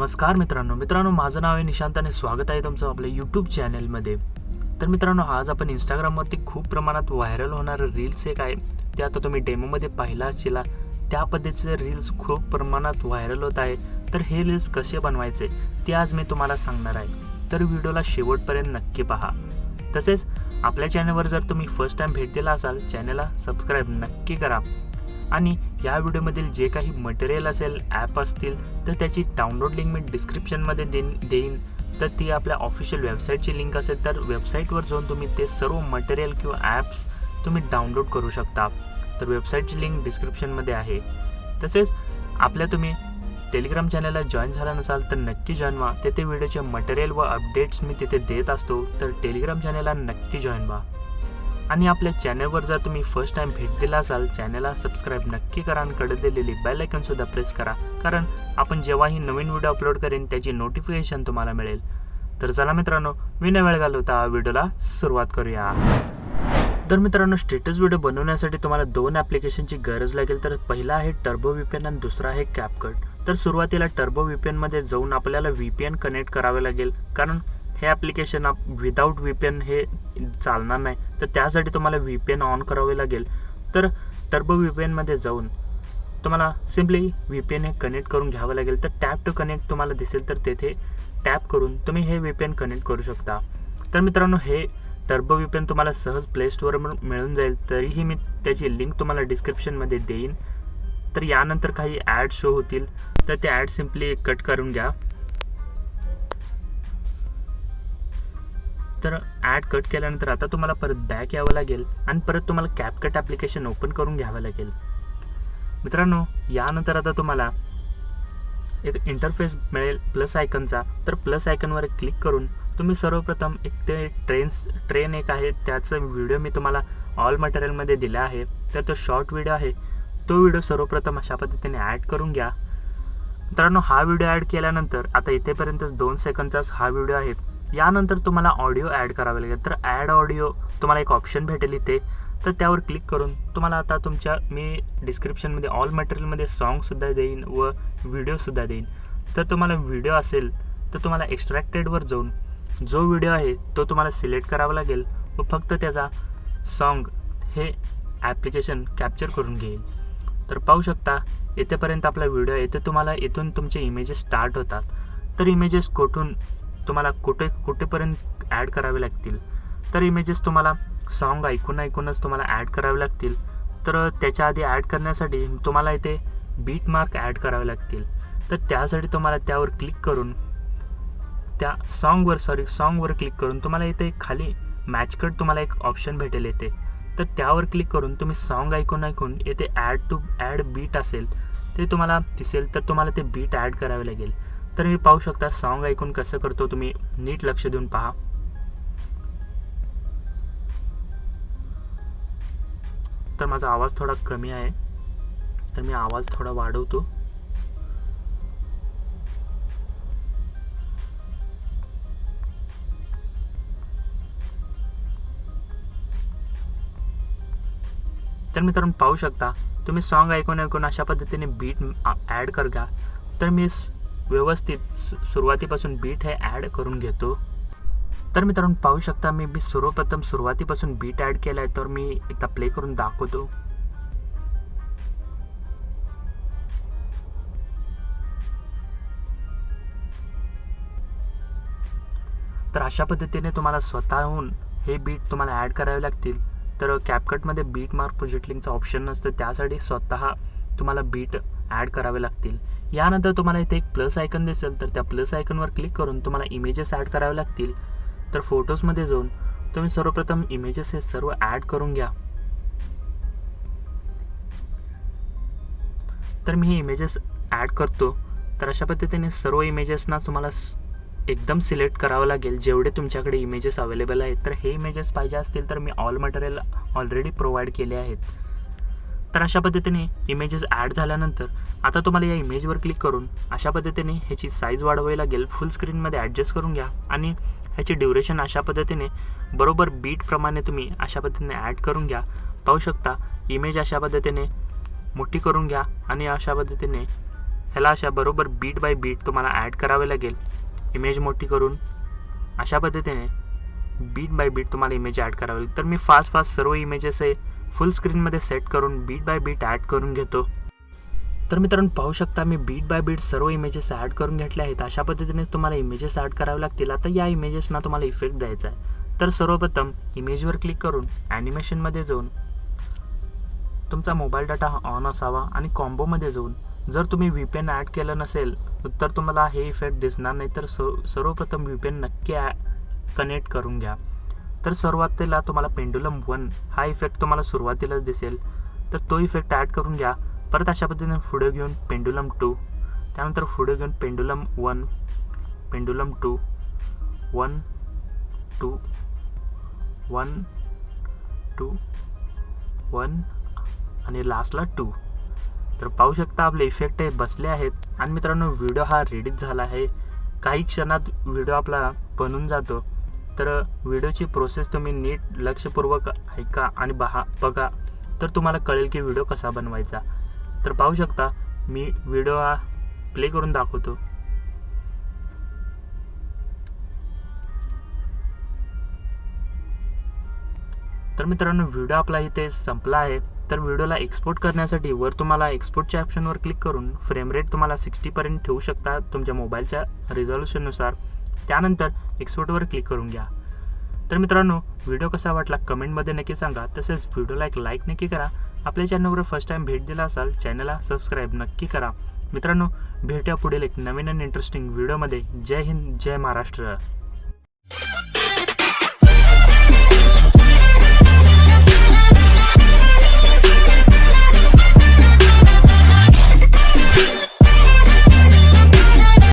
नमस्कार मित्रांनो माझं नाव आहे निशांत आणि स्वागत आहे तुमचं आपल्या यूट्यूब चॅनलमध्ये। तर मित्रांनो आज आपण इंस्टाग्रामवरती खूप प्रमाणात व्हायरल होणारं रील्स एक आहे ते आता तुम्ही डेमोमध्ये पाहिला असेल। त्या पद्धतीचे रील्स खूप प्रमाणात व्हायरल होत आहे। तर हे रील्स कसे बनवायचे ते आज मी तुम्हाला सांगणार आहे, तर व्हिडिओला शेवटपर्यंत नक्की पहा। तसेच आपल्या चॅनलवर जर तुम्ही फर्स्ट टाइम भेट दिला असाल चॅनलला सबस्क्राइब नक्की करा आणि या व्हिडिओमधील जे काही मटेरियल असेल ॲप असतील तर त्याची डाउनलोड लिंक मी डिस्क्रिप्शनमध्ये देईन। तर ती आपल्या ऑफिशियल वेबसाईटची लिंक असेल तर वेबसाईटवर जाऊन तुम्ही ते सर्व मटेरियल किंवा ॲप्स तुम्ही डाउनलोड करू शकता। तर वेबसाईटची लिंक डिस्क्रिप्शनमध्ये आहे। तसेच आपल्या तुम्ही टेलिग्राम चॅनलला जॉईन झाला नसाल तर नक्की जॉईन व्हा, तेथे व्हिडिओचे मटेरियल व अपडेट्स मी तिथे देत असतो। तर टेलिग्राम चॅनलला नक्की जॉईन व्हा आणि आपल्या चॅनलवर जर तुम्ही फर्स्ट टाइम भेट दिला असाल चॅनलला सबस्क्राइब नक्की करा आणि कडे दिलेली बेल आयकॉन सुद्धा प्रेस करा, कारण आपण जेव्हाही नवीन व्हिडिओ अपलोड करेन त्याची नोटिफिकेशन तुम्हाला मिळेल। तर चला मित्रांनो, विना वेळ घालवता व्हिडिओला सुरुवात करूया। तर मित्रांनो, स्टेटस व्हिडिओ बनवण्यासाठी तुम्हाला दोन ॲप्लिकेशनची गरज लागेल। तर पहिला आहे टर्बो VPN आणि दुसरा आहे CapCut। तर सुरुवातीला टर्बो VPN मध्ये जाऊन आपल्याला VPN कनेक्ट करावे लागेल, कारण हे ॲप्लिकेशन विदाउट VPN हे चालणार नाही। तर त्यासाठी तुम्हाला VPN ऑन करावे लागेल। तर टर्बो VPN मध्ये जाऊन तुम्हाला सिम्पली VPN हे कनेक्ट करून घ्यावं लागेल। तर टॅप टू कनेक्ट तुम्हाला दिसेल तर तेथे टॅप करून तुम्ही हे VPN कनेक्ट करू शकता। तर मित्रांनो, हे टर्बो VPN तुम्हाला सहज प्ले स्टोअरवर मिळून जाईल, तरीही मी त्याची लिंक तुम्हाला डिस्क्रिप्शनमध्ये देईन। तर यानंतर काही ॲड शो होतील तर ते ॲड सिम्पली कट करून घ्या। तर ॲड कट केल्यानंतर आता तुम्हाला परत बॅक यावं लागेल आणि परत तुम्हाला CapCut ॲप्लिकेशन ओपन करून घ्यावं लागेल। मित्रांनो, यानंतर आता तुम्हाला एक इंटरफेस मिळेल प्लस आयकनचा। तर प्लस आयकनवर क्लिक करून तुम्ही सर्वप्रथम एक ते ट्रेन एक आहे त्याचं व्हिडिओ मी तुम्हाला ऑल मटेरियलमध्ये दिला आहे। तर तो शॉर्ट व्हिडिओ आहे, तो व्हिडिओ सर्वप्रथम अशा पद्धतीने ॲड करून घ्या। मित्रांनो, हा व्हिडिओ ॲड केल्यानंतर आता इथेपर्यंत 2 सेकंदचाच हा व्हिडिओ आहे। यानंतर तुम्हाला ऑडिओ ॲड करावे लागेल। तर ॲड ऑडिओ तुम्हाला एक ऑप्शन भेटेल इथे, तर त्यावर क्लिक करून तुम्हाला आता मी डिस्क्रिप्शनमध्ये ऑल मटेरियलमध्ये सॉन्गसुद्धा देईन व व्हिडिओसुद्धा देईन। तर तुम्हाला व्हिडिओ असेल तर तुम्हाला एक्स्ट्रॅक्टेडवर जाऊन जो व्हिडिओ आहे तो तुम्हाला सिलेक्ट करावा लागेल व फक्त त्याचा सॉन्ग हे ॲप्लिकेशन कॅप्चर करून घेईल। तर पाहू शकता इथेपर्यंत आपला व्हिडिओ आहे। तर तुम्हाला इथून तुमचे इमेजेस स्टार्ट होतात। तर इमेजेस तुम्हाला कुठेपर्यंत ॲड करावे लागतील। तर इमेजेस तुम्हाला सॉन्ग ऐकूनच तुम्हाला ॲड करावे लागतील। तर त्याच्या आधी ॲड करण्यासाठी तुम्हाला इथे बीट मार्क ॲड करावे लागतील। तर त्यासाठी तुम्हाला त्यावर क्लिक करून त्या सॉन्गवर क्लिक करून तुम्हाला इथे खाली मॅच कट तुम्हाला एक ऑप्शन भेटेल येते। तर त्यावर क्लिक करून तुम्ही सॉन्ग ऐकून येथे ॲड बीट असेल ते तुम्हाला दिसेल, तर तुम्हाला ते बीट ॲड करावे लागेल। तर मी पाहू शकता सॉन्ग ऐकून कसं करतो, तुम्ही नीट लक्ष देऊन पहा। तर माझा आवाज थोडा कमी आहे, तर मी आवाज थोडा वाढवतो। तर मित्रांनो, पाहू शकता तुम्ही सॉन्ग ऐकून अशा पद्धतीने बीट ॲड कर घ्या। तर मी व्यवस्थित सुरुवातीपासून बीट हे ॲड करून घेतो। तर मित्रांनो, पाहू शकता मी सर्वप्रथम सुरुवातीपासून बीट ॲड केला आहे। तर मी एकदा प्ले करून दाखवतो। तर अशा पद्धतीने तुम्हाला स्वतःहून हे बीट तुम्हाला ॲड करावे लागतील। तर CapCutमध्ये बीट मार्क प्रोजेक्ट लिंकचं ऑप्शन नसतं, त्यासाठी स्वतः तुम्हाला बीट ॲड करावे लागतील। यानंतर तुम्हाला इथे एक प्लस आयकन दिसेल, तर त्या प्लस आयकनवर क्लिक करून तुम्हाला इमेजेस ॲड करावे लागतील। तर फोटोजमध्ये जाऊन तुम्ही सर्वप्रथम इमेजेस हे सर्व ॲड करून घ्या। तर मी हे इमेजेस ॲड करतो। तर अशा पद्धतीने सर्व इमेजेसना तुम्हाला एकदम सिलेक्ट करावं लागेल जेवढे तुमच्याकडे इमेजेस अवेलेबल आहेत। तर हे इमेजेस पाहिजे असतील तर मी ऑल मटेरियल ऑलरेडी प्रोव्हाइड केले आहेत। तर अशा पद्धतीने इमेजेस ॲड झाल्यानंतर आता तुम्हाला या इमेजवर क्लिक करून अशा पद्धतीने ह्याची साईज वाढवावी लागेल। फुल स्क्रीनमध्ये ॲडजस्ट करून घ्या आणि ह्याची ड्युरेशन अशा पद्धतीने बरोबर बीटप्रमाणे तुम्ही अशा पद्धतीने ॲड करून घ्या। पाहू शकता इमेज अशा पद्धतीने मोठी करून घ्या आणि अशा पद्धतीने ह्याला अशा बरोबर बीट बाय बीट तुम्हाला ॲड करावे लागेल. इमेज मोठी करून अशा पद्धतीने बीट बाय बीट तुम्हाला इमेज ॲड करावे लागेल. तर मी फास्ट सर्व इमेजेस आहे फुल स्क्रीनमध्ये सेट करून बीट बाय बीट ॲड करून घेतो. तर मित्रांनो पाहू शकता मी बीट बाय बीट सर्व इमेजेस ॲड करून घेतले आहेत. अशा पद्धतीनेच तुम्हाला इमेजेस ॲड करावे लागतील. आता या इमेजेसना तुम्हाला इफेक्ट द्यायचा आहे. तर सर्वप्रथम इमेजवर क्लिक करून ॲनिमेशनमध्ये जाऊन तुमचा मोबाईल डाटा ऑन असावा आणि कॉम्बोमध्ये जाऊन जर तुम्ही VPN ॲड केलं नसेल तर तुम्हाला हे इफेक्ट दिसणार नाही. तर सर्वप्रथम VPN नक्की कनेक्ट करून घ्या. तर सुरुवातीला तुम्हाला पेंडुलम 1 हा इफेक्ट तुम्हाला सुरुवातीलाच दिसेल. तर तो इफेक्ट ॲड करून घ्या. परत अशा पद्धतीने पुढे घेऊन पेंडुलम 2, त्यानंतर पुढे घेऊन पेंडुलम 1, पेंडुलम 2, 1 2 1 2 1 आणि लास्टला 2. तर पाहू शकता आपले इफेक्ट हे बसले आहेत. आणि मित्रांनो व्हिडिओ हा रेडीच झाला आहे. काही क्षणात व्हिडिओ आपला बनून जातो. तर व्हिडिओची प्रोसेस तुम्ही नीट लक्षपूर्वक ऐका आणि बघा तर तुम्हाला कळेल की व्हिडिओ कसा बनवायचा. तर पाहू शकता मी व्हिडिओ हा प्ले करून दाखवतो. तर मित्रांनो व्हिडिओ आपला इथे संपला आहे. तर व्हिडिओला एक्सपोर्ट करण्यासाठी वर तुम्हाला एक्सपोर्टच्या ऑप्शनवर क्लिक करून फ्रेम रेट तुम्हाला 60 पर्यंत ठेवू शकता तुमच्या मोबाईलच्या रिझॉल्युशननुसार. त्यानंतर एक्सपोर्टवर क्लिक करून घ्या. तर मित्रांनो व्हिडिओ कसा वाटला कमेंटमध्ये नक्की सांगा. तसेच व्हिडिओला एक लाईक नक्की करा. आपल्या चॅनलवर फर्स्ट टाइम भेट दिला असाल चॅनलला सबस्क्राईब नक्की करा. मित्रांनो भेटूया पुढील एक नवीन आणि इंटरेस्टिंग व्हिडिओमध्ये. जय हिंद, जय महाराष्ट्र.